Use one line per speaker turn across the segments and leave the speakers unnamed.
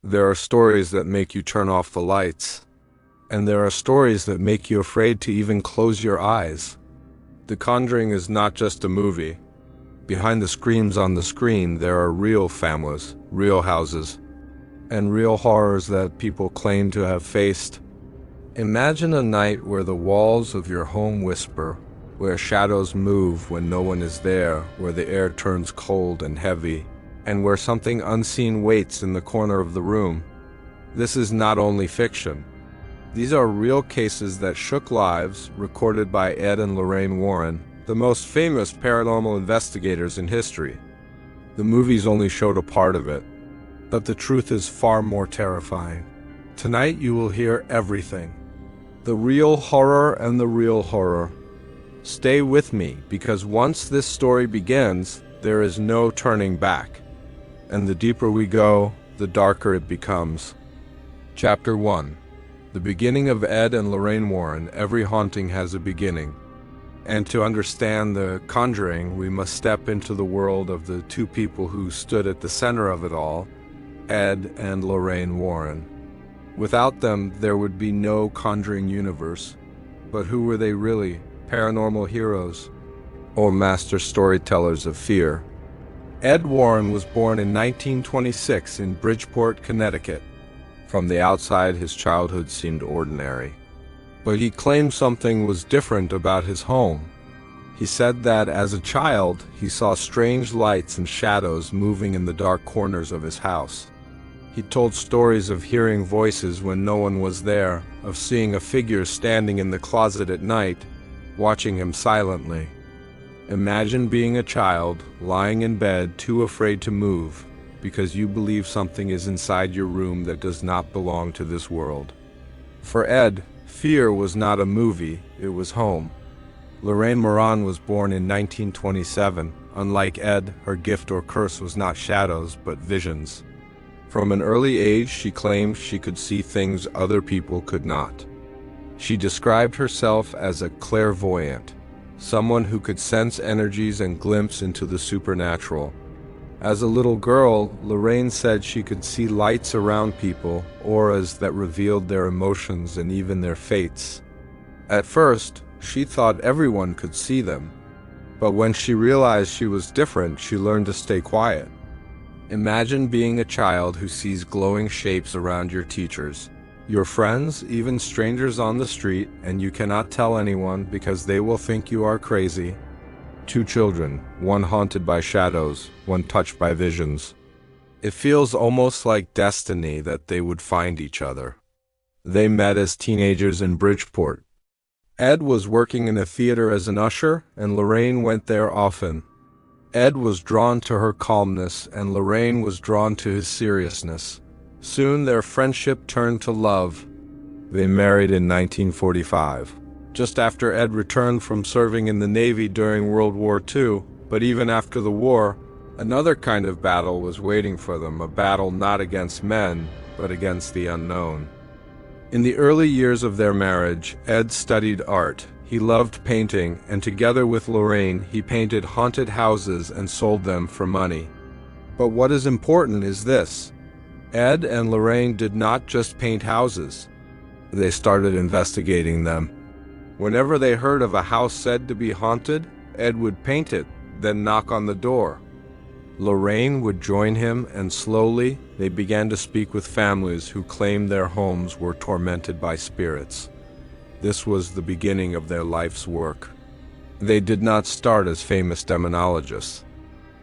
There are stories that make you turn off the lights, and there are stories that make you afraid to even close your eyes. The Conjuring is not just a movie. Behind the screams on the screen, there are real families, real houses, and real horrors that people claim to have faced. Imagine a night where the walls of your home whisper, where shadows move when no one is there, where the air turns cold and heavy, and where something unseen waits in the corner of the room. This is not only fiction. These are real cases that shook lives, recorded by Ed and Lorraine Warren, the most famous paranormal investigators in history. The movies only showed a part of it, but the truth is far more terrifying. Tonight you will hear everything. The real horror and the real horror. Stay with me, because once this story begins, there is no turning back. And the deeper we go, the darker it becomes. Chapter 1. The beginning of Ed and Lorraine Warren. Every haunting has a beginning. And to understand the Conjuring, we must step into the world of the two people who stood at the center of it all, Ed and Lorraine Warren. Without them, there would be no Conjuring Universe. But who were they really? Paranormal heroes, or master storytellers of fear? Ed Warren was born in 1926 in Bridgeport, Connecticut. From the outside, his childhood seemed ordinary. But he claimed something was different about his home. He said that as a child, he saw strange lights and shadows moving in the dark corners of his house. He told stories of hearing voices when no one was there, of seeing a figure standing in the closet at night, watching him silently. Imagine being a child, lying in bed, too afraid to move, because you believe something is inside your room that does not belong to this world. For Ed, fear was not a movie, it was home. Lorraine Warren was born in 1927. Unlike Ed, her gift or curse was not shadows, but visions. From an early age, she claimed she could see things other people could not. She described herself as a clairvoyant, someone who could sense energies and glimpse into the supernatural. As a little girl, Lorraine said she could see lights around people, auras that revealed their emotions and even their fates. At first, she thought everyone could see them. But when she realized she was different, she learned to stay quiet. Imagine being a child who sees glowing shapes around your teachers, your friends, even strangers on the street, and you cannot tell anyone because they will think you are crazy. Two children, one haunted by shadows, one touched by visions. It feels almost like destiny that they would find each other. They met as teenagers in Bridgeport. Ed was working in a theater as an usher, and Lorraine went there often. Ed was drawn to her calmness, and Lorraine was drawn to his seriousness. Soon their friendship turned to love. They married in 1945, just after Ed returned from serving in the Navy during World War II. But even after the war, another kind of battle was waiting for them, a battle not against men, but against the unknown. In the early years of their marriage, Ed studied art. He loved painting, and together with Lorraine, he painted haunted houses and sold them for money. But what is important is this. Ed and Lorraine did not just paint houses. They started investigating them. Whenever they heard of a house said to be haunted, Ed would paint it, then knock on the door. Lorraine would join him, and slowly they began to speak with families who claimed their homes were tormented by spirits. This was the beginning of their life's work. They did not start as famous demonologists.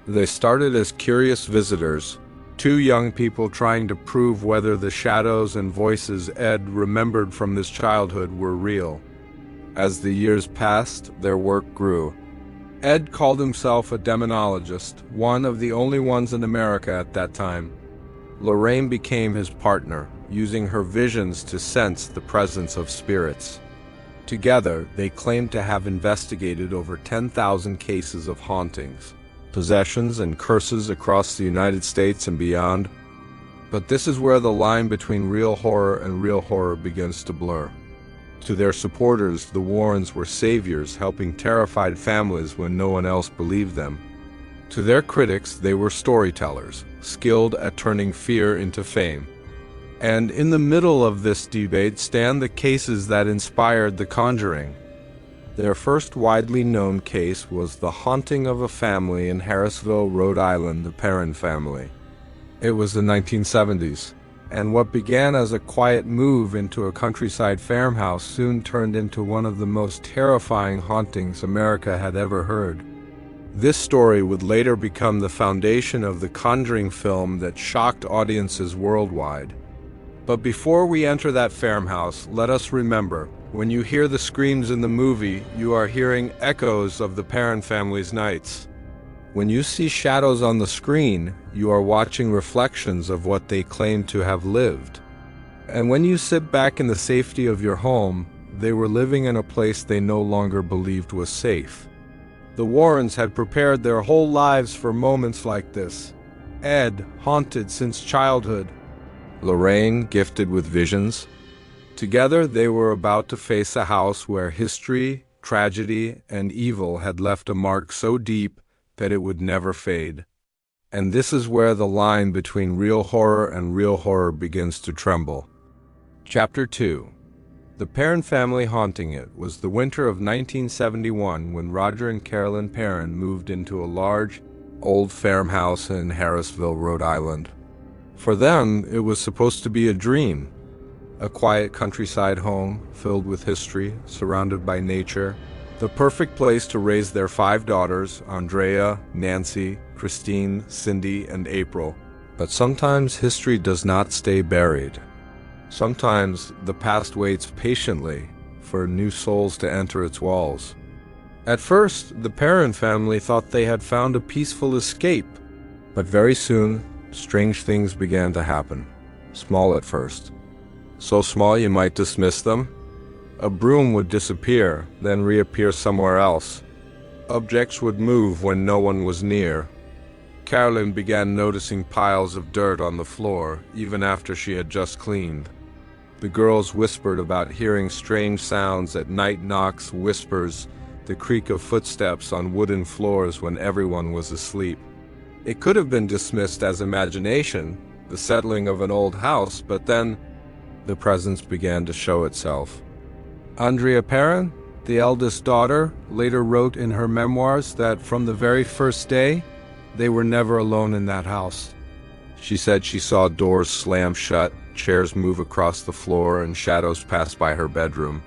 They started as curious visitors, two young people trying to prove whether the shadows and voices Ed remembered from his childhood were real. As the years passed, their work grew. Ed called himself a demonologist, one of the only ones in America at that time. Lorraine became his partner, using her visions to sense the presence of spirits. Together, they claimed to have investigated over 10,000 cases of hauntings, possessions, and curses across the United States and beyond. But this is where the line between real horror begins to blur. To their supporters, the Warrens were saviors, helping terrified families when no one else believed them. To their critics, they were storytellers, skilled at turning fear into fame. And in the middle of this debate stand the cases that inspired The Conjuring. Their first widely known case was the haunting of a family in Harrisville, Rhode Island, the Perron family. It was the 1970s, and what began as a quiet move into a countryside farmhouse soon turned into one of the most terrifying hauntings America had ever heard. This story would later become the foundation of the Conjuring film that shocked audiences worldwide. But before we enter that farmhouse, let us remember, when you hear the screams in the movie, you are hearing echoes of the Perron family's nights. When you see shadows on the screen, you are watching reflections of what they claim to have lived. And when you sit back in the safety of your home, they were living in a place they no longer believed was safe. The Warrens had prepared their whole lives for moments like this. Ed, haunted since childhood. Lorraine, gifted with visions. Together, they were about to face a house where history, tragedy, and evil had left a mark so deep that it would never fade. And this is where the line between real horror begins to tremble. Chapter 2. The Perron family haunting. It was the winter of 1971 when Roger and Carolyn Perron moved into a large, old farmhouse in Harrisville, Rhode Island. For them, it was supposed to be a dream. A quiet countryside home, filled with history, surrounded by nature. The perfect place to raise their 5 daughters, Andrea, Nancy, Christine, Cindy, and April. But sometimes history does not stay buried. Sometimes the past waits patiently for new souls to enter its walls. At first, the Perron family thought they had found a peaceful escape. But very soon, strange things began to happen. Small at first. So small you might dismiss them. A broom would disappear, then reappear somewhere else. Objects would move when no one was near. Carolyn began noticing piles of dirt on the floor, even after she had just cleaned. The girls whispered about hearing strange sounds at night, knocks, whispers, the creak of footsteps on wooden floors when everyone was asleep. It could have been dismissed as imagination, the settling of an old house, but then the presence began to show itself. Andrea Perron, the eldest daughter, later wrote in her memoirs that from the very first day, they were never alone in that house. She said she saw doors slam shut, chairs move across the floor, and shadows pass by her bedroom.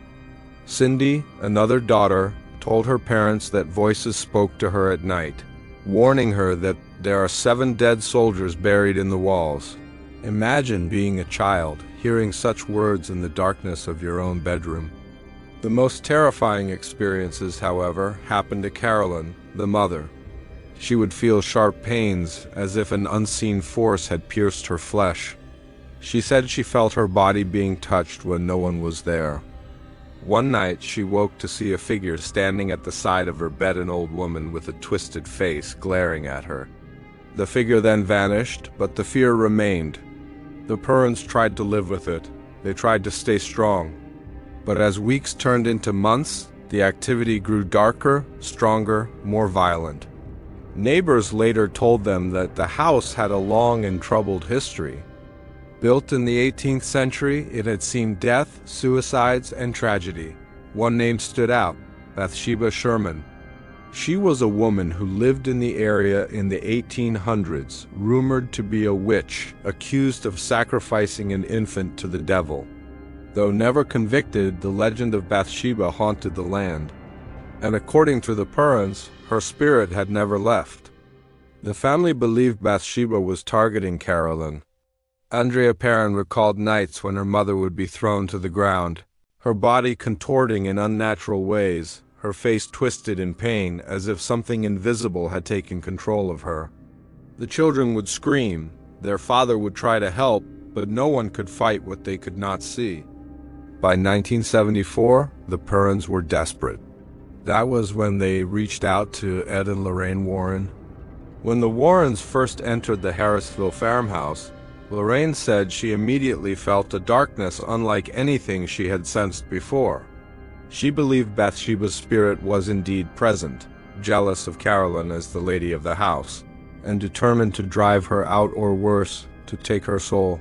Cindy, another daughter, told her parents that voices spoke to her at night, warning her that there are 7 dead soldiers buried in the walls. Imagine being a child, hearing such words in the darkness of your own bedroom. The most terrifying experiences, however, happened to Carolyn, the mother. She would feel sharp pains, as if an unseen force had pierced her flesh. She said she felt her body being touched when no one was there. One night, she woke to see a figure standing at the side of her bed, an old woman with a twisted face glaring at her. The figure then vanished, but the fear remained. The Perrons tried to live with it. They tried to stay strong. But as weeks turned into months, the activity grew darker, stronger, more violent. Neighbors later told them that the house had a long and troubled history. Built in the 18th century, it had seen death, suicides, and tragedy. One name stood out: Bathsheba Sherman. She was a woman who lived in the area in the 1800s, rumored to be a witch, accused of sacrificing an infant to the devil. Though never convicted, the legend of Bathsheba haunted the land. And according to the Perrons, her spirit had never left. The family believed Bathsheba was targeting Carolyn. Andrea Perron recalled nights when her mother would be thrown to the ground, her body contorting in unnatural ways, her face twisted in pain as if something invisible had taken control of her. The children would scream. Their father would try to help, but no one could fight what they could not see. By 1974, the Perrons were desperate. That was when they reached out to Ed and Lorraine Warren. When the Warrens first entered the Harrisville farmhouse, Lorraine said she immediately felt a darkness unlike anything she had sensed before. She believed Bathsheba's spirit was indeed present, jealous of Carolyn as the lady of the house, and determined to drive her out, or worse, to take her soul.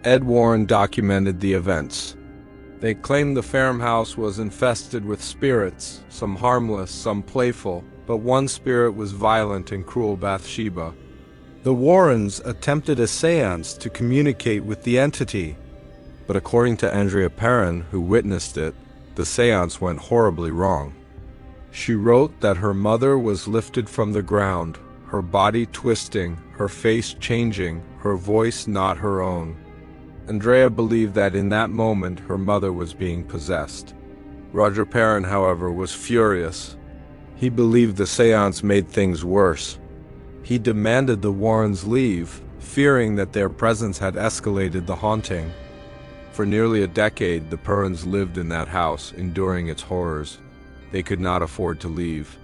Ed Warren documented the events. They claimed the farmhouse was infested with spirits, some harmless, some playful, but one spirit was violent and cruel, Bathsheba. The Warrens attempted a seance to communicate with the entity, but according to Andrea Perron, who witnessed it, the seance went horribly wrong. She wrote that her mother was lifted from the ground, her body twisting, her face changing, her voice not her own. Andrea believed that in that moment her mother was being possessed. Roger Perron, however, was furious. He believed the seance made things worse. He demanded the Warrens leave, fearing that their presence had escalated the haunting. For nearly a decade, the Perrons lived in that house, enduring its horrors. They could not afford to leave.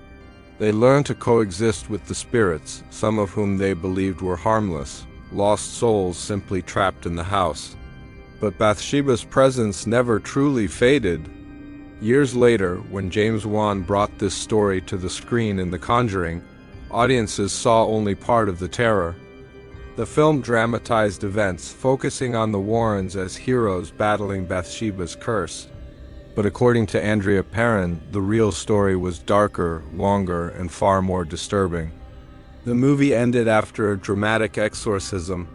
They learned to coexist with the spirits, some of whom they believed were harmless, lost souls simply trapped in the house. But Bathsheba's presence never truly faded. Years later, when James Wan brought this story to the screen in The Conjuring, audiences saw only part of the terror. The film dramatized events, focusing on the Warrens as heroes battling Bathsheba's curse. But according to Andrea Perron, the real story was darker, longer, and far more disturbing. The movie ended after a dramatic exorcism.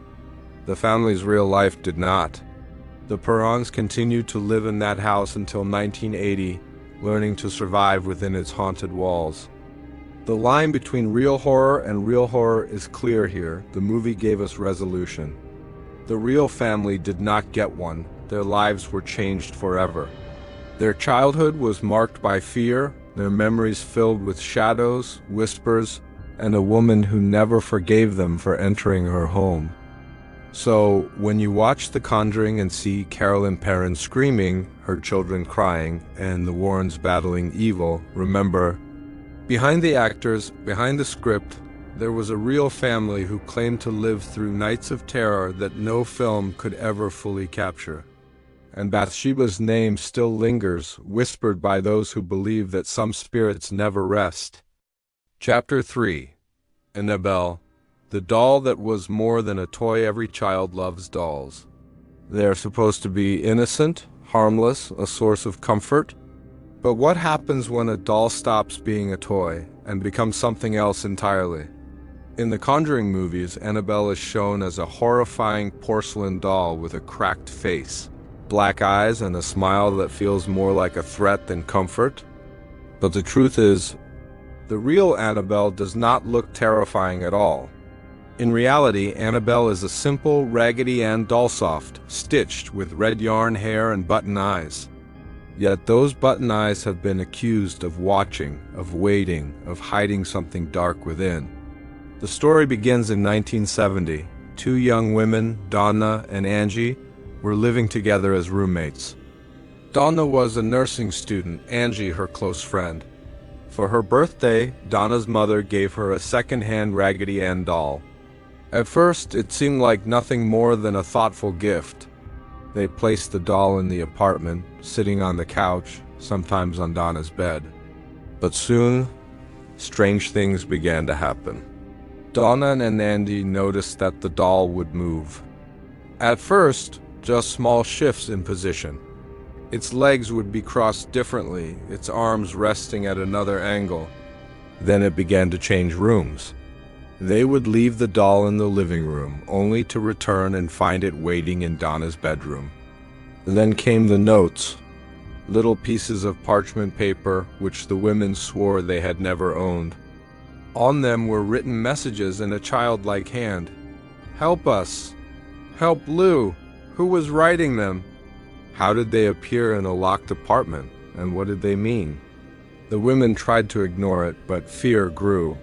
The family's real life did not. The Perrons continued to live in that house until 1980, learning to survive within its haunted walls. The line between real horror and real horror is clear here. The movie gave us resolution. The real family did not get one. Their lives were changed forever. Their childhood was marked by fear, their memories filled with shadows, whispers, and a woman who never forgave them for entering her home. So, when you watch The Conjuring and see Carolyn Perron screaming, her children crying, and the Warrens battling evil, remember, behind the actors, behind the script, there was a real family who claimed to live through nights of terror that no film could ever fully capture. And Bathsheba's name still lingers, whispered by those who believe that some spirits never rest. Chapter 3. Annabelle, the doll that was more than a toy. Every child loves dolls. They are supposed to be innocent, harmless, a source of comfort. But what happens when a doll stops being a toy and becomes something else entirely? In the Conjuring movies, Annabelle is shown as a horrifying porcelain doll with a cracked face, black eyes, and a smile that feels more like a threat than comfort. But the truth is, the real Annabelle does not look terrifying at all. In reality, Annabelle is a simple Raggedy Ann doll-soft, stitched with red yarn hair and button eyes. Yet those button eyes have been accused of watching, of waiting, of hiding something dark within. The story begins in 1970. Two young women, Donna and Angie, were living together as roommates. Donna was a nursing student, Angie her close friend. For her birthday, Donna's mother gave her a second-hand Raggedy Ann doll. At first, it seemed like nothing more than a thoughtful gift. They placed the doll in the apartment, sitting on the couch, sometimes on Donna's bed. But soon, strange things began to happen. Donna and Andy noticed that the doll would move. At first, just small shifts in position. Its legs would be crossed differently, its arms resting at another angle. Then it began to change rooms. They would leave the doll in the living room, only to return and find it waiting in Donna's bedroom. Then came the notes, little pieces of parchment paper which the women swore they had never owned. On them were written messages in a childlike hand. "Help us! Help Lou!" Who was writing them? How did they appear in a locked apartment, and what did they mean? The women tried to ignore it, but fear grew.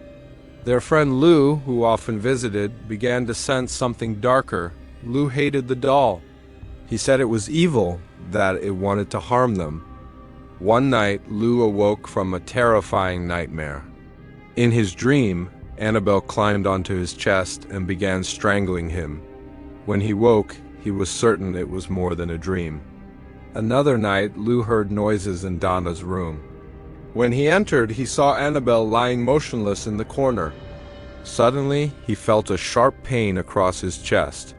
Their friend Lou, who often visited, began to sense something darker. Lou hated the doll. He said it was evil, that it wanted to harm them. One night, Lou awoke from a terrifying nightmare. In his dream, Annabelle climbed onto his chest and began strangling him. When he woke, he was certain it was more than a dream. Another night, Lou heard noises in Donna's room. When he entered, he saw Annabelle lying motionless in the corner. Suddenly, he felt a sharp pain across his chest.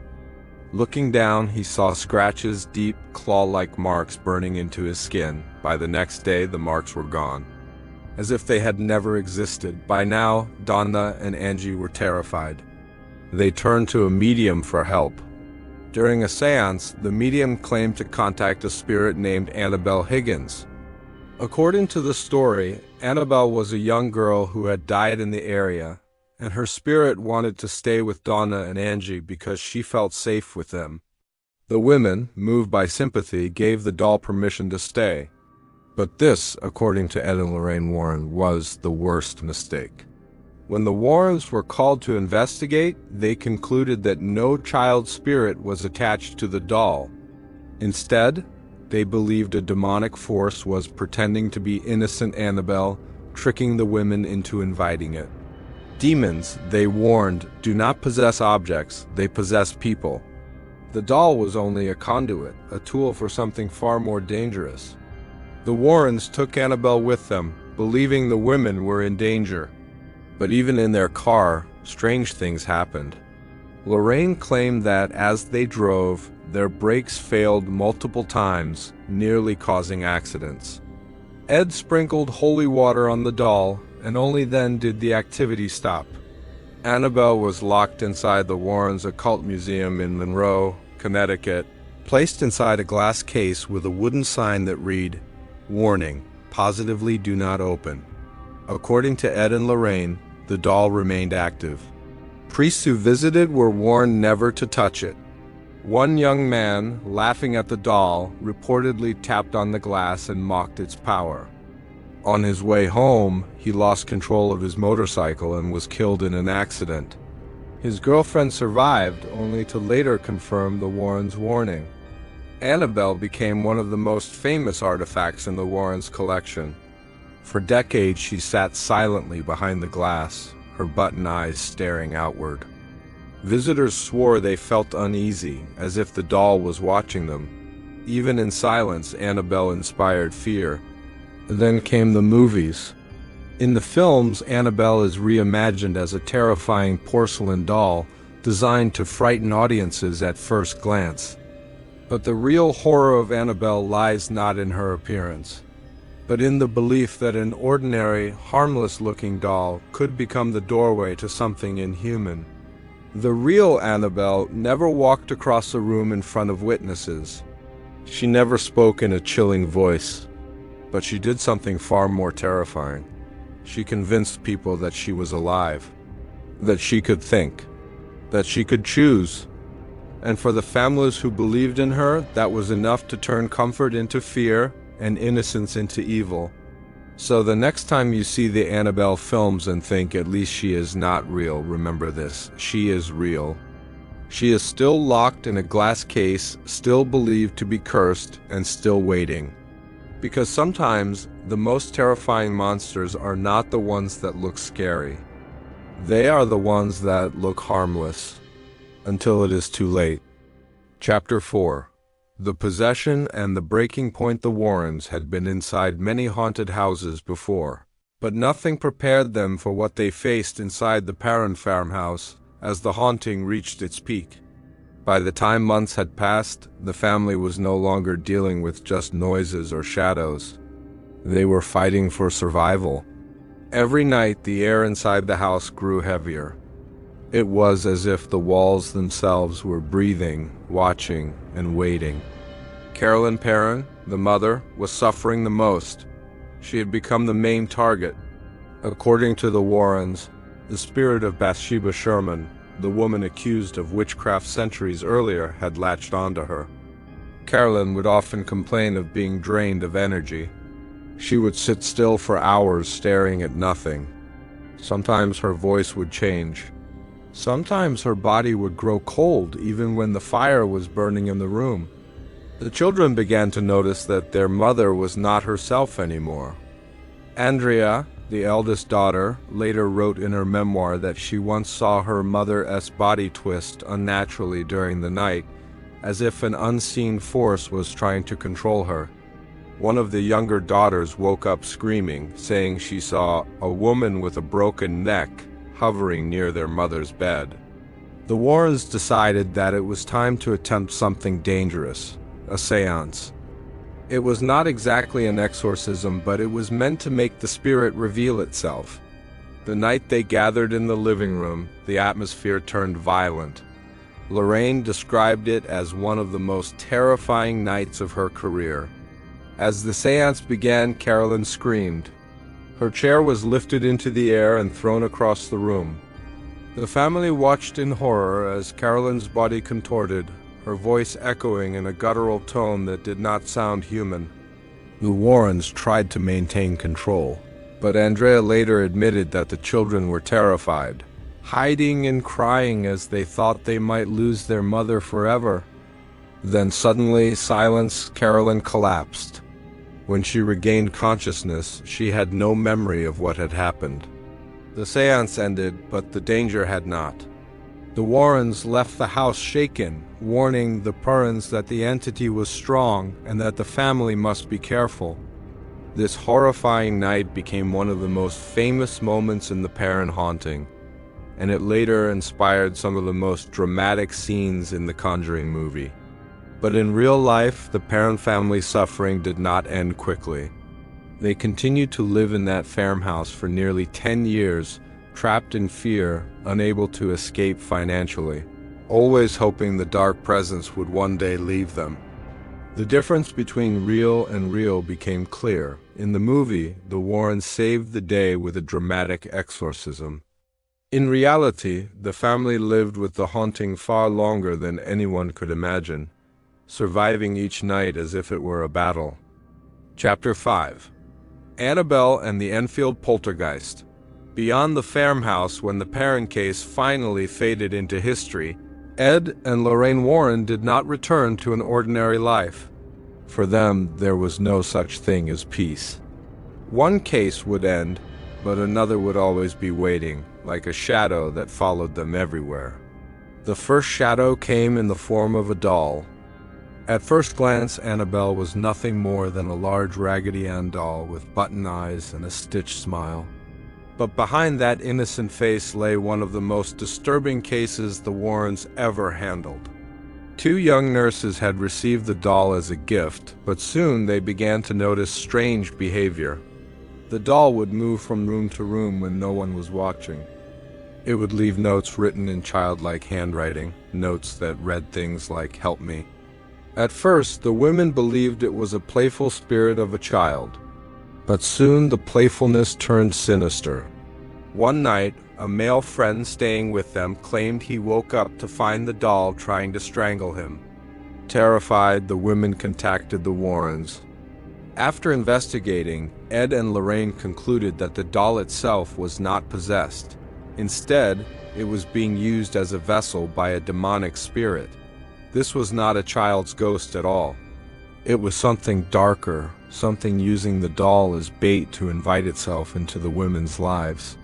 Looking down, he saw scratches, deep, claw-like marks burning into his skin. By the next day, the marks were gone, as if they had never existed. By now, Donna and Angie were terrified. They turned to a medium for help. During a seance, the medium claimed to contact a spirit named Annabelle Higgins. According to the story, Annabelle was a young girl who had died in the area, and her spirit wanted to stay with Donna and Angie because she felt safe with them. The women, moved by sympathy, gave the doll permission to stay. But this, according to Ed and Lorraine Warren, was the worst mistake. When the Warrens were called to investigate, they concluded that no child spirit was attached to the doll. Instead, they believed a demonic force was pretending to be innocent Annabelle, tricking the women into inviting it. Demons, they warned, do not possess objects, they possess people. The doll was only a conduit, a tool for something far more dangerous. The Warrens took Annabelle with them, believing the women were in danger. But even in their car, strange things happened. Lorraine claimed that as they drove, their brakes failed multiple times, nearly causing accidents. Ed sprinkled holy water on the doll, and only then did the activity stop. Annabelle was locked inside the Warrens' Occult Museum in Monroe, Connecticut, placed inside a glass case with a wooden sign that read, "Warning, positively do not open." According to Ed and Lorraine, the doll remained active. Priests who visited were warned never to touch it. One young man, laughing at the doll, reportedly tapped on the glass and mocked its power. On his way home, he lost control of his motorcycle and was killed in an accident. His girlfriend survived, only to later confirm the Warrens' warning. Annabelle became one of the most famous artifacts in the Warrens' collection. For decades, she sat silently behind the glass, her button eyes staring outward. Visitors swore they felt uneasy, as if the doll was watching them. Even in silence, Annabelle inspired fear. Then came the movies. In the films, Annabelle is reimagined as a terrifying porcelain doll designed to frighten audiences at first glance. But the real horror of Annabelle lies not in her appearance, but in the belief that an ordinary, harmless-looking doll could become the doorway to something inhuman. The real Annabelle never walked across a room in front of witnesses. She never spoke in a chilling voice. But she did something far more terrifying. She convinced people that she was alive, that she could think, that she could choose. And for the families who believed in her, that was enough to turn comfort into fear and innocence into evil. So the next time you see the Annabelle films and think at least she is not real, remember this: she is real. She is still locked in a glass case, still believed to be cursed, and still waiting. Because sometimes the most terrifying monsters are not the ones that look scary. They are the ones that look harmless, until it is too late. Chapter 4. The Possession and the Breaking Point. The Warrens had been inside many haunted houses before, but nothing prepared them for what they faced inside the Perron farmhouse as the haunting reached its peak. By the time months had passed, the family was no longer dealing with just noises or shadows. They were fighting for survival. Every night, the air inside the house grew heavier. It was as if the walls themselves were breathing, watching, and waiting. Carolyn Perron, the mother, was suffering the most. She had become the main target. According to the Warrens, the spirit of Bathsheba Sherman, the woman accused of witchcraft centuries earlier, had latched onto her. Carolyn would often complain of being drained of energy. She would sit still for hours staring at nothing. Sometimes her voice would change. Sometimes her body would grow cold even when the fire was burning in the room. The children began to notice that their mother was not herself anymore. Andrea, the eldest daughter, later wrote in her memoir that she once saw her mother's body twist unnaturally during the night, as if an unseen force was trying to control her. One of the younger daughters woke up screaming, saying she saw a woman with a broken neck hovering near their mother's bed. The Warrens decided that it was time to attempt something dangerous, a seance. It was not exactly an exorcism, but it was meant to make the spirit reveal itself. The night they gathered in the living room, the atmosphere turned violent. Lorraine described it as one of the most terrifying nights of her career. As the seance began, Carolyn screamed. Her chair was lifted into the air and thrown across the room. The family watched in horror as Carolyn's body contorted, her voice echoing in a guttural tone that did not sound human. The Warrens tried to maintain control, but Andrea later admitted that the children were terrified, hiding and crying as they thought they might lose their mother forever. Then suddenly, Carolyn collapsed. When she regained consciousness, she had no memory of what had happened. The seance ended, but the danger had not. The Warrens left the house shaken, warning the Perrons that the entity was strong and that the family must be careful. This horrifying night became one of the most famous moments in the Perron haunting, and it later inspired some of the most dramatic scenes in the Conjuring movie. But in real life, the Perron family's suffering did not end quickly. They continued to live in that farmhouse for nearly 10 years, trapped in fear, unable to escape financially, always hoping the dark presence would one day leave them. The difference between real and real became clear. In the movie, the Warrens saved the day with a dramatic exorcism. In reality, the family lived with the haunting far longer than anyone could imagine, surviving each night as if it were a battle. Chapter 5. Annabelle and the Enfield Poltergeist. Beyond the farmhouse, when the Perron case finally faded into history, Ed and Lorraine Warren did not return to an ordinary life. For them, there was no such thing as peace. One case would end, but another would always be waiting, like a shadow that followed them everywhere. The first shadow came in the form of a doll. At first glance, Annabelle was nothing more than a large Raggedy Ann doll with button eyes and a stitched smile. But behind that innocent face lay one of the most disturbing cases the Warrens ever handled. Two young nurses had received the doll as a gift, but soon they began to notice strange behavior. The doll would move from room to room when no one was watching. It would leave notes written in childlike handwriting, notes that read things like, "Help me." At first, the women believed it was a playful spirit of a child. But soon the playfulness turned sinister. One night, a male friend staying with them claimed he woke up to find the doll trying to strangle him. Terrified, the women contacted the Warrens. After investigating, Ed and Lorraine concluded that the doll itself was not possessed. Instead, it was being used as a vessel by a demonic spirit. This was not a child's ghost at all. It was something darker, something using the doll as bait to invite itself into the women's lives.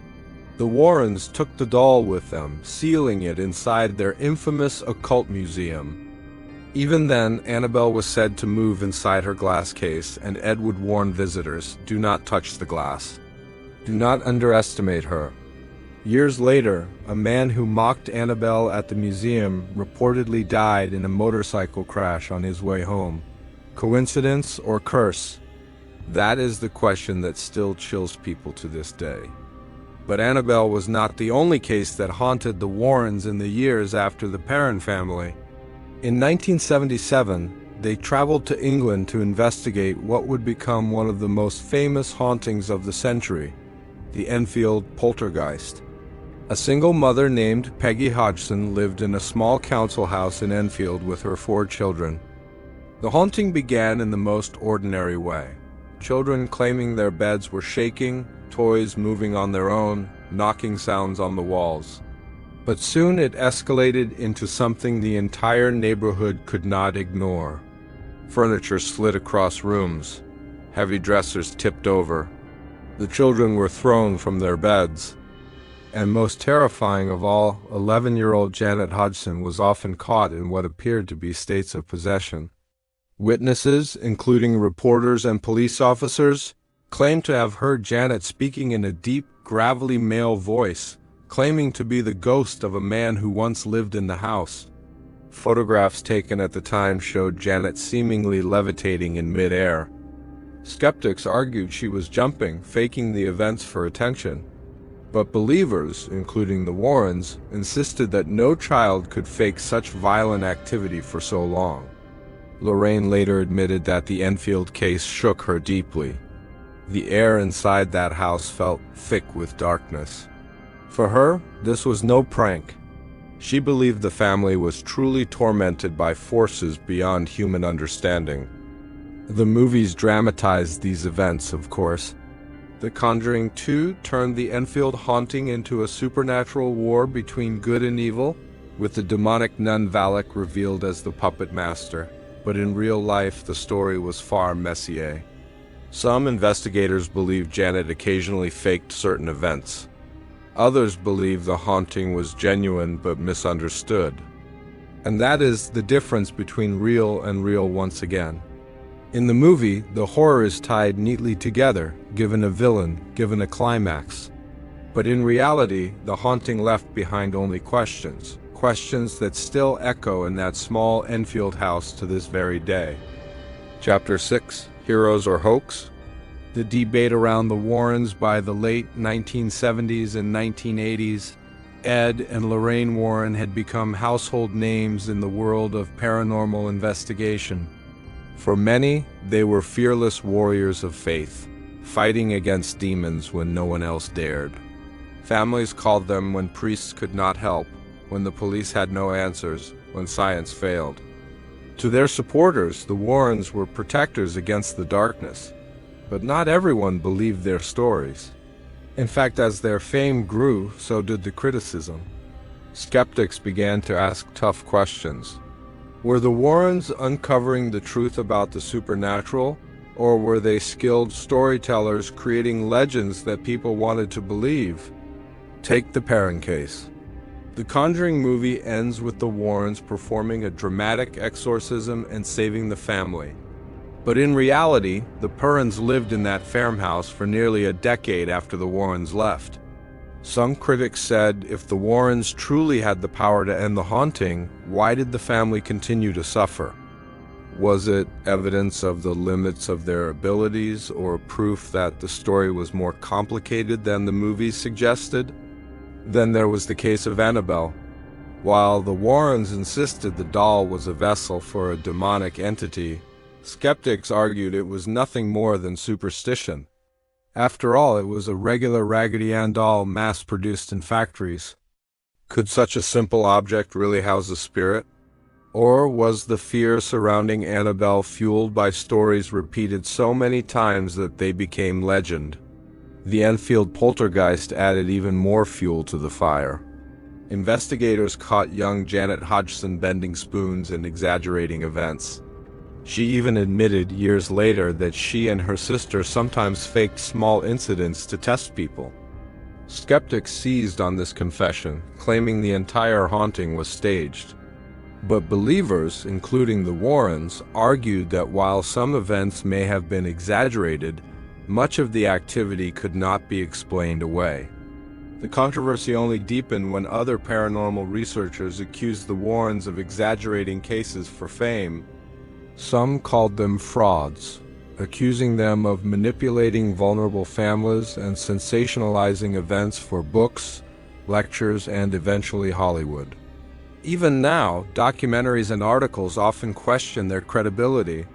The Warrens took the doll with them, sealing it inside their infamous occult museum. Even then, Annabelle was said to move inside her glass case, and Ed would warn visitors, "Do not touch the glass. Do not underestimate her." Years later, a man who mocked Annabelle at the museum reportedly died in a motorcycle crash on his way home. Coincidence or curse? That is the question that still chills people to this day. But Annabelle was not the only case that haunted the Warrens in the years after the Perron family. In 1977, they traveled to England to investigate what would become one of the most famous hauntings of the century, the Enfield Poltergeist. A single mother named Peggy Hodgson lived in a small council house in Enfield with her 4 children. The haunting began in the most ordinary way. Children claiming their beds were shaking, toys moving on their own, knocking sounds on the walls. But soon it escalated into something the entire neighborhood could not ignore. Furniture slid across rooms. Heavy dressers tipped over. The children were thrown from their beds. And most terrifying of all, 11-year-old Janet Hodgson was often caught in what appeared to be states of possession. Witnesses, including reporters and police officers, claimed to have heard Janet speaking in a deep, gravelly male voice, claiming to be the ghost of a man who once lived in the house. Photographs taken at the time showed Janet seemingly levitating in mid-air. Skeptics argued she was jumping, faking the events for attention. But believers, including the Warrens, insisted that no child could fake such violent activity for so long. Lorraine later admitted that the Enfield case shook her deeply. The air inside that house felt thick with darkness. For her, this was no prank. She believed the family was truly tormented by forces beyond human understanding. The movies dramatized these events, of course. The Conjuring 2 turned the Enfield haunting into a supernatural war between good and evil, with the demonic nun Valak revealed as the puppet master. But in real life, the story was far messier. Some investigators believe Janet occasionally faked certain events. Others believe the haunting was genuine but misunderstood. And that is the difference between real and real once again. In the movie, the horror is tied neatly together, given a villain, given a climax. But in reality, the haunting left behind only questions that still echo in that small Enfield house to this very day. Chapter 6, Heroes or Hoax? The debate around the Warrens by the late 1970s and 1980s, Ed and Lorraine Warren had become household names in the world of paranormal investigation. For many, they were fearless warriors of faith, fighting against demons when no one else dared. Families called them when priests could not help, when the police had no answers, when science failed. To their supporters, the Warrens were protectors against the darkness. But not everyone believed their stories. In fact, as their fame grew, so did the criticism. Skeptics began to ask tough questions. Were the Warrens uncovering the truth about the supernatural, or were they skilled storytellers creating legends that people wanted to believe? Take the Perron case. The Conjuring movie ends with the Warrens performing a dramatic exorcism and saving the family. But in reality, the Perrons lived in that farmhouse for nearly a decade after the Warrens left. Some critics said if the Warrens truly had the power to end the haunting, why did the family continue to suffer? Was it evidence of the limits of their abilities, or proof that the story was more complicated than the movies suggested? Then there was the case of Annabelle. While the Warrens insisted the doll was a vessel for a demonic entity, skeptics argued it was nothing more than superstition. After all, it was a regular Raggedy Ann doll mass-produced in factories. Could such a simple object really house a spirit? Or was the fear surrounding Annabelle fueled by stories repeated so many times that they became legend? The Enfield Poltergeist added even more fuel to the fire. Investigators caught young Janet Hodgson bending spoons and exaggerating events. She even admitted years later that she and her sister sometimes faked small incidents to test people. Skeptics seized on this confession, claiming the entire haunting was staged. But believers, including the Warrens, argued that while some events may have been exaggerated, much of the activity could not be explained away. The controversy only deepened when other paranormal researchers accused the Warrens of exaggerating cases for fame. Some called them frauds, accusing them of manipulating vulnerable families and sensationalizing events for books, lectures, and eventually Hollywood. Even now, documentaries and articles often question their credibility.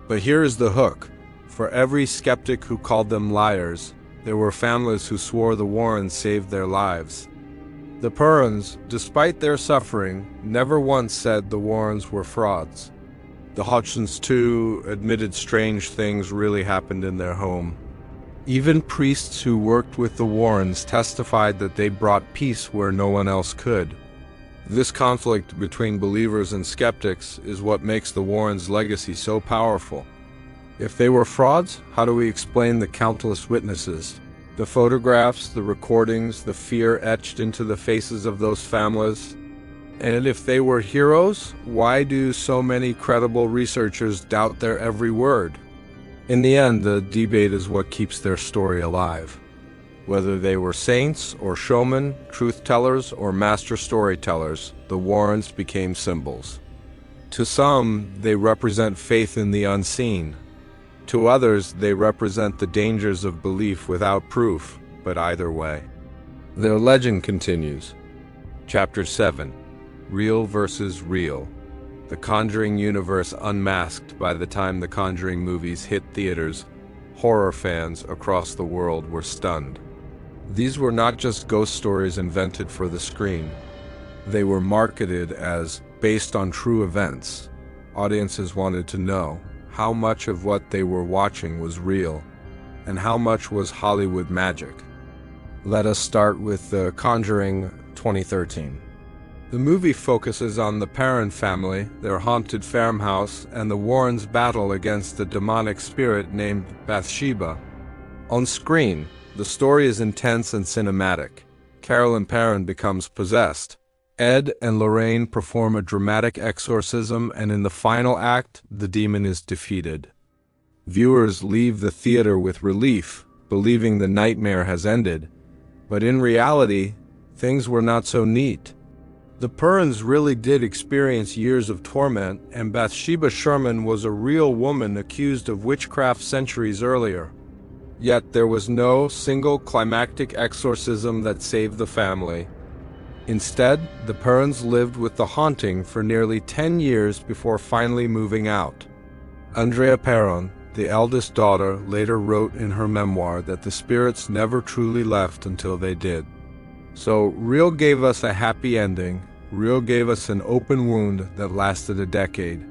But here is the hook. For every skeptic who called them liars, there were families who swore the Warrens saved their lives. The Perrons, despite their suffering, never once said the Warrens were frauds. The Hodgsons, too, admitted strange things really happened in their home. Even priests who worked with the Warrens testified that they brought peace where no one else could. This conflict between believers and skeptics is what makes the Warrens' legacy so powerful. If they were frauds, how do we explain the countless witnesses? The photographs, the recordings, the fear etched into the faces of those families? And if they were heroes, why do so many credible researchers doubt their every word? In the end, the debate is what keeps their story alive. Whether they were saints or showmen, truth-tellers or master storytellers, the Warrens became symbols. To some, they represent faith in the unseen. To others, they represent the dangers of belief without proof, but either way. Their legend continues. Chapter 7. Real versus Real. The Conjuring Universe unmasked. By the time the Conjuring movies hit theaters, horror fans across the world were stunned. These were not just ghost stories invented for the screen. They were marketed as based on true events. Audiences wanted to know how much of what they were watching was real, and how much was Hollywood magic. Let us start with The Conjuring 2013. The movie focuses on the Perron family, their haunted farmhouse, and the Warrens' battle against a demonic spirit named Bathsheba. On screen, the story is intense and cinematic. Carolyn Perron becomes possessed. Ed and Lorraine perform a dramatic exorcism, and in the final act, the demon is defeated. Viewers leave the theater with relief, believing the nightmare has ended. But in reality, things were not so neat. The Perrons really did experience years of torment, and Bathsheba Sherman was a real woman accused of witchcraft centuries earlier. Yet there was no single climactic exorcism that saved the family. Instead, the Perrons lived with the haunting for nearly 10 years before finally moving out. Andrea Perron, the eldest daughter, later wrote in her memoir that the spirits never truly left until they did. So, Real gave us a happy ending. Real gave us an open wound that lasted a decade.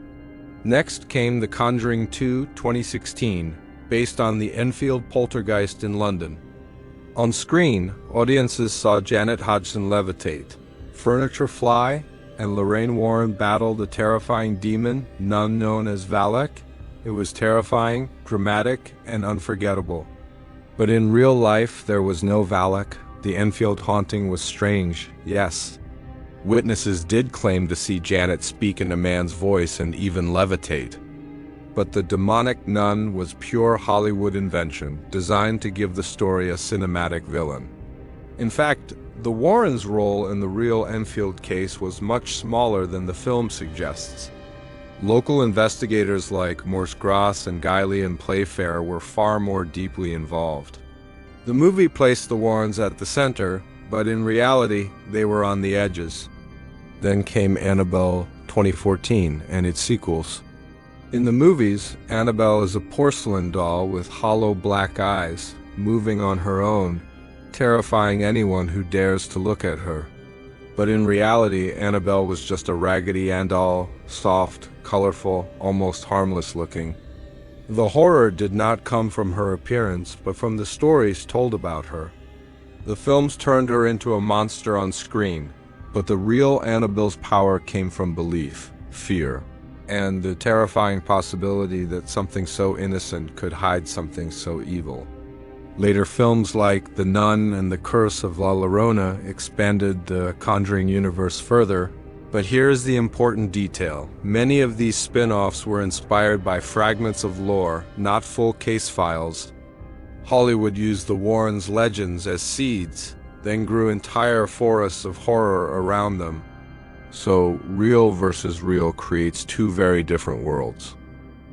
Next came The Conjuring 2, 2016, based on the Enfield Poltergeist in London. On screen, audiences saw Janet Hodgson levitate, furniture fly, and Lorraine Warren battle the terrifying demon, nun known as Valak. It was terrifying, dramatic, and unforgettable. But in real life, there was no Valak. The Enfield haunting was strange, yes. Witnesses did claim to see Janet speak in a man's voice and even levitate. But the demonic nun was pure Hollywood invention, designed to give the story a cinematic villain. In fact, the Warrens' role in the real Enfield case was much smaller than the film suggests. Local investigators like Morse Gross and Guiley and Playfair were far more deeply involved. The movie placed the Warrens at the center, but in reality, they were on the edges. Then came Annabelle 2014 and its sequels. In the movies, Annabelle is a porcelain doll with hollow black eyes, moving on her own, terrifying anyone who dares to look at her. But in reality, Annabelle was just a Raggedy Ann doll, soft, colorful, almost harmless looking. The horror did not come from her appearance, but from the stories told about her. The films turned her into a monster on screen, but the real Annabelle's power came from belief, fear, and the terrifying possibility that something so innocent could hide something so evil. Later films like The Nun and The Curse of La Llorona expanded the Conjuring universe further, but here's the important detail. Many of these spin-offs were inspired by fragments of lore, not full case files. Hollywood used the Warrens' legends as seeds, then grew entire forests of horror around them. So, Real versus Real creates two very different worlds.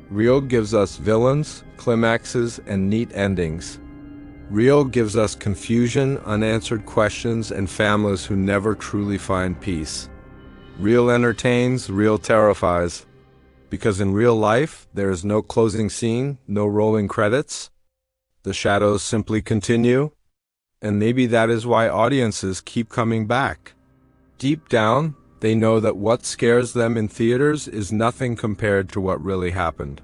Real gives us villains, climaxes, and neat endings. Real gives us confusion, unanswered questions, and families who never truly find peace. Real entertains, Real terrifies. Because in real life, there is no closing scene, no rolling credits. The shadows simply continue. And maybe that is why audiences keep coming back. Deep down, they know that what scares them in theaters is nothing compared to what really happened.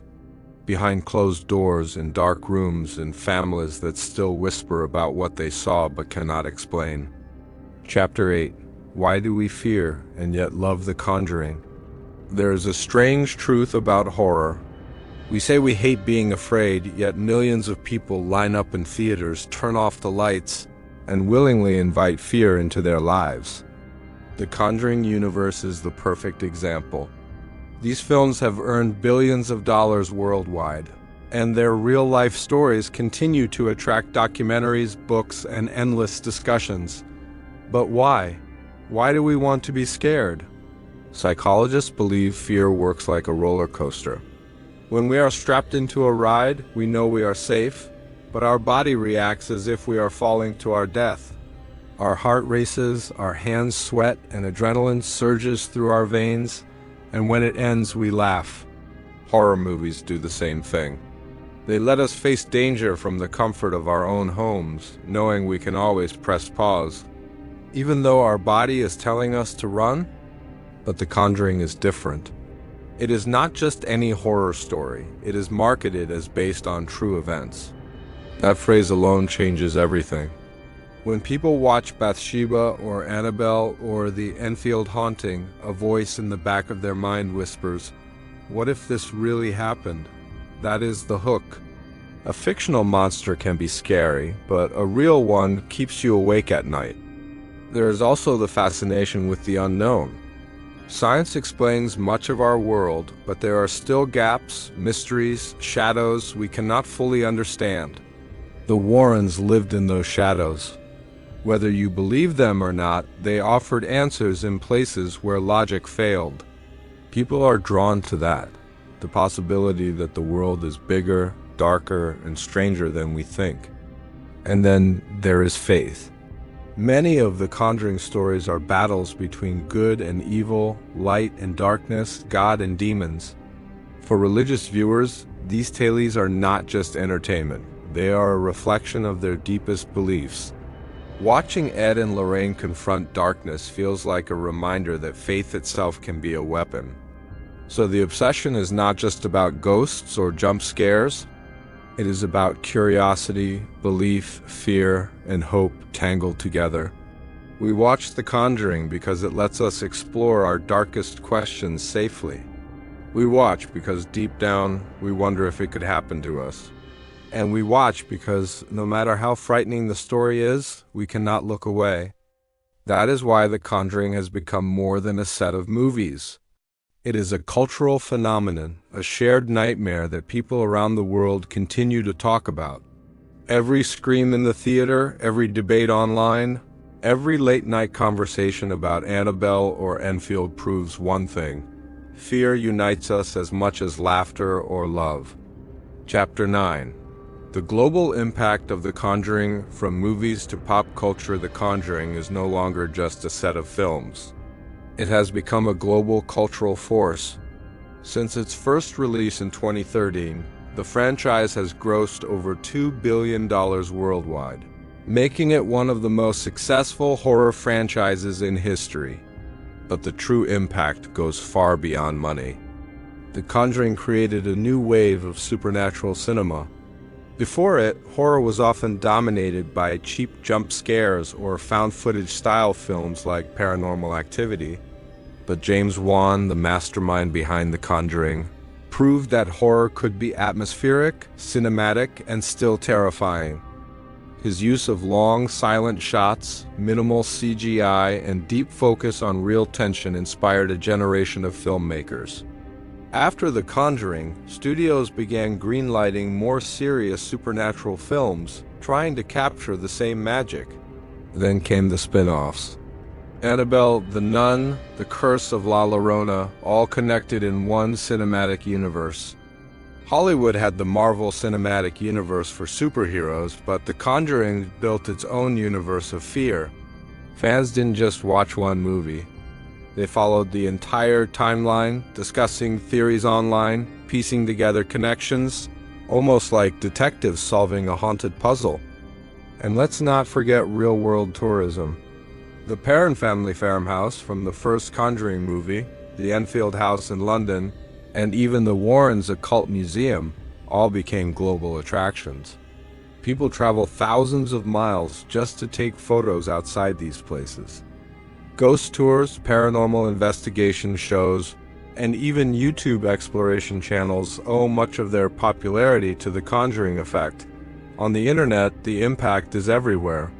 Behind closed doors, in dark rooms, and families that still whisper about what they saw but cannot explain. Chapter 8. Why do we fear and yet love The Conjuring? There is a strange truth about horror. We say we hate being afraid, yet millions of people line up in theaters, turn off the lights, and willingly invite fear into their lives. The Conjuring Universe is the perfect example. These films have earned billions of dollars worldwide. And their real-life stories continue to attract documentaries, books, and endless discussions. But why? Why do we want to be scared? Psychologists believe fear works like a roller coaster. When we are strapped into a ride, we know we are safe, but our body reacts as if we are falling to our death. Our heart races, our hands sweat, and adrenaline surges through our veins, and when it ends, we laugh. Horror movies do the same thing. They let us face danger from the comfort of our own homes, knowing we can always press pause, even though our body is telling us to run. But The Conjuring is different. It is not just any horror story. It is marketed as based on true events. That phrase alone changes everything. When people watch Bathsheba or Annabelle or the Enfield haunting, a voice in the back of their mind whispers, "What if this really happened?" That is the hook. A fictional monster can be scary, but a real one keeps you awake at night. There is also the fascination with the unknown. Science explains much of our world, but there are still gaps, mysteries, shadows we cannot fully understand. The Warrens lived in those shadows. Whether you believe them or not, they offered answers in places where logic failed. People are drawn to that, the possibility that the world is bigger, darker, and stranger than we think. And then there is faith. Many of the Conjuring stories are battles between good and evil, light and darkness, God and demons. For religious viewers, these tales are not just entertainment. They are a reflection of their deepest beliefs. Watching Ed and Lorraine confront darkness feels like a reminder that faith itself can be a weapon. So the obsession is not just about ghosts or jump scares. It is about curiosity, belief, fear, and hope tangled together. We watch The Conjuring because it lets us explore our darkest questions safely. We watch because deep down, we wonder if it could happen to us. And we watch because no matter how frightening the story is, we cannot look away. That is why The Conjuring has become more than a set of movies. It is a cultural phenomenon, a shared nightmare that people around the world continue to talk about. Every scream in the theater, every debate online, every late-night conversation about Annabelle or Enfield proves one thing: fear unites us as much as laughter or love. Chapter 9. The global impact of The Conjuring. From movies to pop culture, The Conjuring is no longer just a set of films. It has become a global cultural force. Since its first release in 2013, the franchise has grossed over $2 billion worldwide, making it one of the most successful horror franchises in history. But the true impact goes far beyond money. The Conjuring created a new wave of supernatural cinema. Before it, horror was often dominated by cheap jump scares or found-footage style films like Paranormal Activity. But James Wan, the mastermind behind The Conjuring, proved that horror could be atmospheric, cinematic, and still terrifying. His use of long, silent shots, minimal CGI, and deep focus on real tension inspired a generation of filmmakers. After The Conjuring, studios began greenlighting more serious supernatural films, trying to capture the same magic. Then came the spin-offs. Annabelle, The Nun, The Curse of La Llorona, all connected in one cinematic universe. Hollywood had the Marvel Cinematic Universe for superheroes, but The Conjuring built its own universe of fear. Fans didn't just watch one movie. They followed the entire timeline, discussing theories online, piecing together connections, almost like detectives solving a haunted puzzle. And let's not forget real-world tourism. The Perron family farmhouse from the first Conjuring movie, the Enfield house in London, and even the Warrens' occult museum all became global attractions. People travel thousands of miles just to take photos outside these places. Ghost tours, paranormal investigation shows, and even YouTube exploration channels owe much of their popularity to the Conjuring effect. On the internet, the impact is everywhere.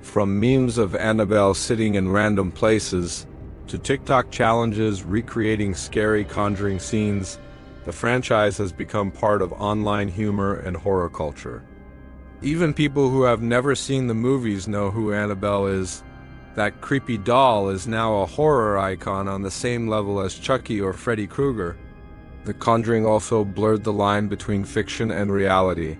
From memes of Annabelle sitting in random places, to TikTok challenges recreating scary Conjuring scenes, The franchise has become part of online humor and horror culture. Even people who have never seen the movies know who Annabelle is. That creepy doll is now a horror icon on the same level as Chucky or Freddy Krueger. The Conjuring also blurred the line between fiction and reality.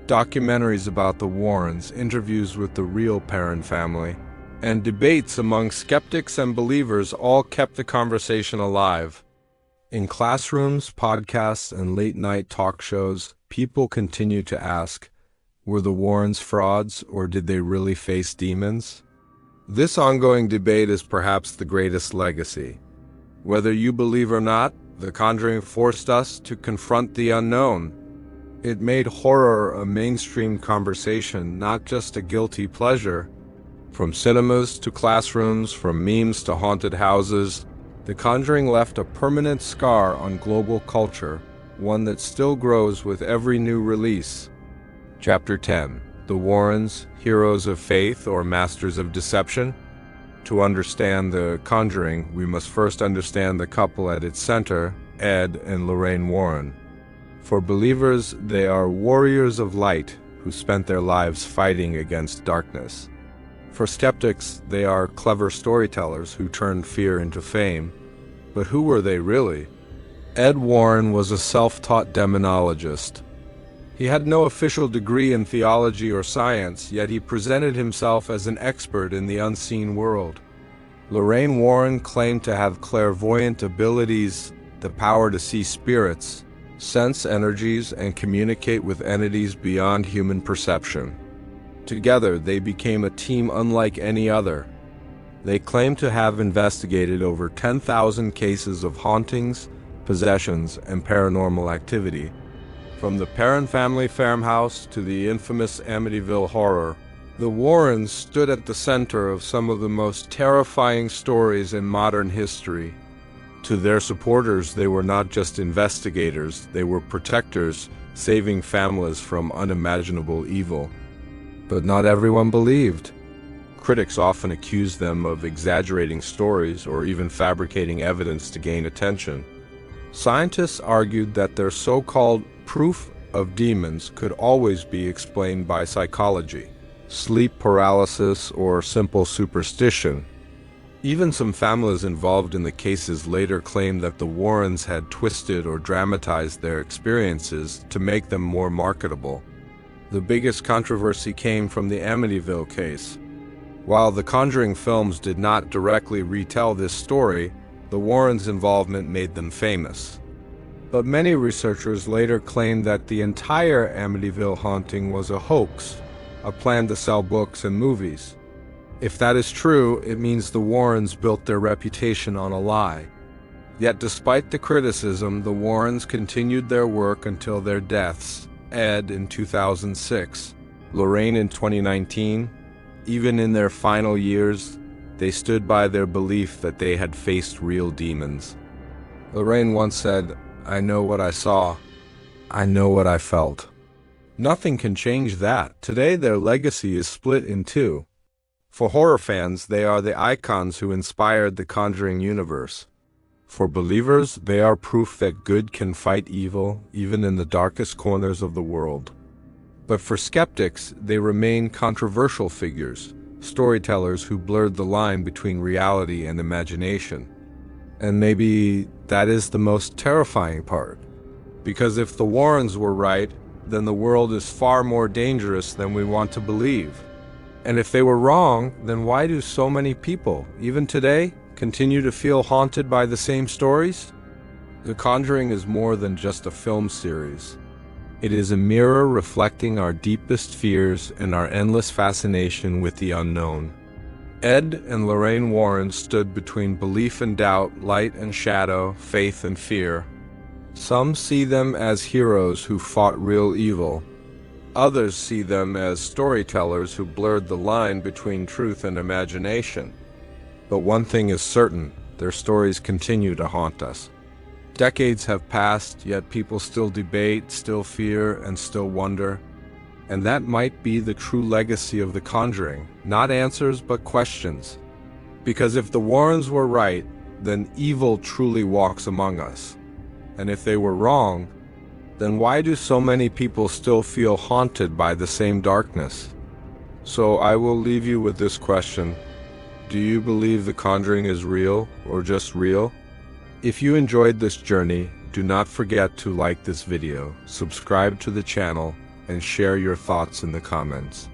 Documentaries about the Warrens, interviews with the real Perron family, and debates among skeptics and believers all kept the conversation alive. In classrooms, podcasts, and late-night talk shows, people continue to ask, were the Warrens frauds, or did they really face demons? This ongoing debate is perhaps the greatest legacy. Whether you believe or not, The Conjuring forced us to confront the unknown. It made horror a mainstream conversation, not just a guilty pleasure. From cinemas to classrooms, from memes to haunted houses, The Conjuring left a permanent scar on global culture, one that still grows with every new release. Chapter 10. The Warrens, Heroes of Faith or Masters of Deception? To understand The Conjuring, we must first understand the couple at its center, Ed and Lorraine Warren. For believers, they are warriors of light who spent their lives fighting against darkness. For skeptics, they are clever storytellers who turned fear into fame. But who were they really? Ed Warren was a self-taught demonologist. He had no official degree in theology or science, yet he presented himself as an expert in the unseen world. Lorraine Warren claimed to have clairvoyant abilities, the power to see spirits, sense energies, and communicate with entities beyond human perception. Together, they became a team unlike any other. They claimed to have investigated over 10,000 cases of hauntings, possessions, and paranormal activity. From the Perron family farmhouse to the infamous Amityville horror, the Warrens stood at the center of some of the most terrifying stories in modern history. To their supporters, they were not just investigators, they were protectors, saving families from unimaginable evil. But not everyone believed. Critics often accused them of exaggerating stories or even fabricating evidence to gain attention. Scientists argued that their so-called proof of demons could always be explained by psychology, sleep paralysis, or simple superstition. Even some families involved in the cases later claimed that the Warrens had twisted or dramatized their experiences to make them more marketable. The biggest controversy came from the Amityville case. While the Conjuring films did not directly retell this story, the Warrens' involvement made them famous. But many researchers later claimed that the entire Amityville haunting was a hoax, a plan to sell books and movies. If that is true, it means the Warrens built their reputation on a lie. Yet despite the criticism, the Warrens continued their work until their deaths, Ed in 2006, Lorraine in 2019. Even in their final years, they stood by their belief that they had faced real demons. Lorraine once said, "I know what I saw. I know what I felt." Nothing can change that. Today, their legacy is split in two. For horror fans, they are the icons who inspired the Conjuring Universe. For believers, they are proof that good can fight evil, even in the darkest corners of the world. But for skeptics, they remain controversial figures, storytellers who blurred the line between reality and imagination. And maybe that is the most terrifying part. Because if the Warrens were right, then the world is far more dangerous than we want to believe. And if they were wrong, then why do so many people, even today, continue to feel haunted by the same stories? The Conjuring is more than just a film series. It is a mirror reflecting our deepest fears and our endless fascination with the unknown. Ed and Lorraine Warren stood between belief and doubt, light and shadow, faith and fear. Some see them as heroes who fought real evil. Others see them as storytellers who blurred the line between truth and imagination. But one thing is certain, their stories continue to haunt us. Decades have passed, yet people still debate, still fear, and still wonder. And that might be the true legacy of The Conjuring, not answers but questions. Because if the Warrens were right, then evil truly walks among us. And if they were wrong, then why do so many people still feel haunted by the same darkness? So I will leave you with this question. Do you believe The Conjuring is real or just real? If you enjoyed this journey, do not forget to like this video, subscribe to the channel, and share your thoughts in the comments.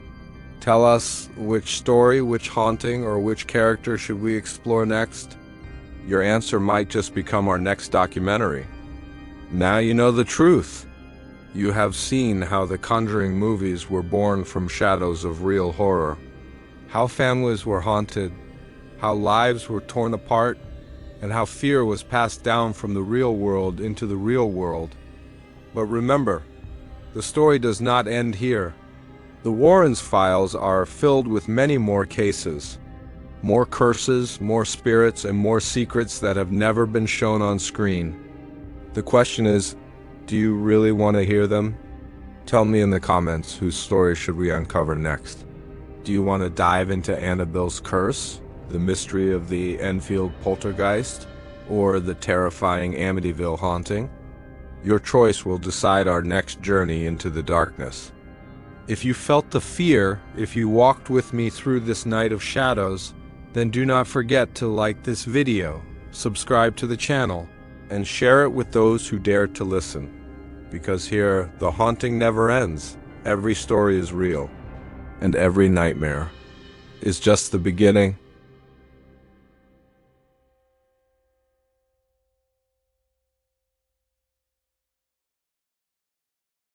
Tell us which story, which haunting, or which character should we explore next? Your answer might just become our next documentary. Now you know the truth. You have seen how the Conjuring movies were born from shadows of real horror, how families were haunted, how lives were torn apart, and how fear was passed down from the real world into the real world. But remember, the story does not end here. The Warrens' files are filled with many more cases, more curses, more spirits, and more secrets that have never been shown on screen. The question is, do you really want to hear them? Tell me in the comments whose story should we uncover next. Do you want to dive into Annabelle's curse, the mystery of the Enfield Poltergeist, or the terrifying Amityville haunting? Your choice will decide our next journey into the darkness. If you felt the fear, if you walked with me through this night of shadows, then do not forget to like this video, subscribe to the channel, and share it with those who dare to listen. Because here, the haunting never ends. Every story is real, and every nightmare is just the beginning.